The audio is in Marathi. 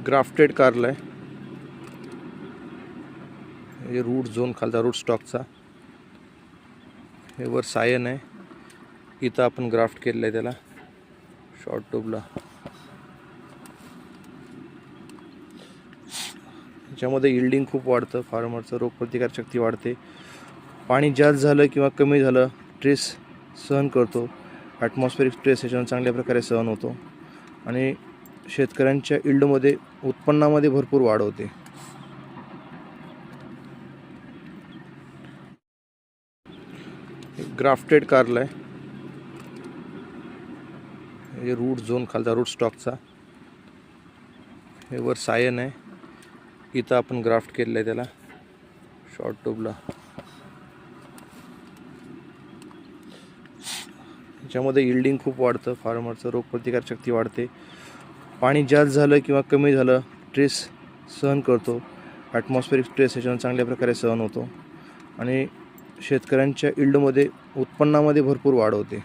ग्राफ्टेड कारला आहे. हे रूट झोन खालचा रूट स्टॉकचा. हे वर सायन आहे. इथं आपण ग्राफ्ट केलेलं आहे त्याला शॉर्ट ट्यूबला. याच्यामध्ये यील्डिंग खूप वाढतं. फार्मरचं रोगप्रतिकारशक्ती वाढते. पाणी जास्त झालं किंवा कमी झालं स्ट्रेस सहन करतो. ॲटमॉस्फेरिक स्ट्रेस याच्यानं चांगल्या प्रकारे सहन होतो आणि शेतकऱ्यांच्या यील्डमध्ये उत्पन्नामध्ये भरपूर वाढ होते. ग्राफ्टेड कारला आहे. हे रूट झोन खालचा रूट स्टॉकचा. हे वर सायन आहे. इथं आपण ग्राफ्ट केलेलं आहे त्याला शॉर्ट ट्यूबला. याच्यामध्ये यील्डिंग खूप वाढतं. फार्मरचं रोगप्रतिकारशक्ती वाढते. पाणी जास्त झालं किंवा कमी झालं स्ट्रेस सहन करतो. ॲटमॉस्फेरिक स्ट्रेस याच्यानं चांगल्या प्रकारे सहन होतो आणि शेतकऱ्यांच्या यील्डमध्ये उत्पन्नामध्ये भरपूर वाढ होते.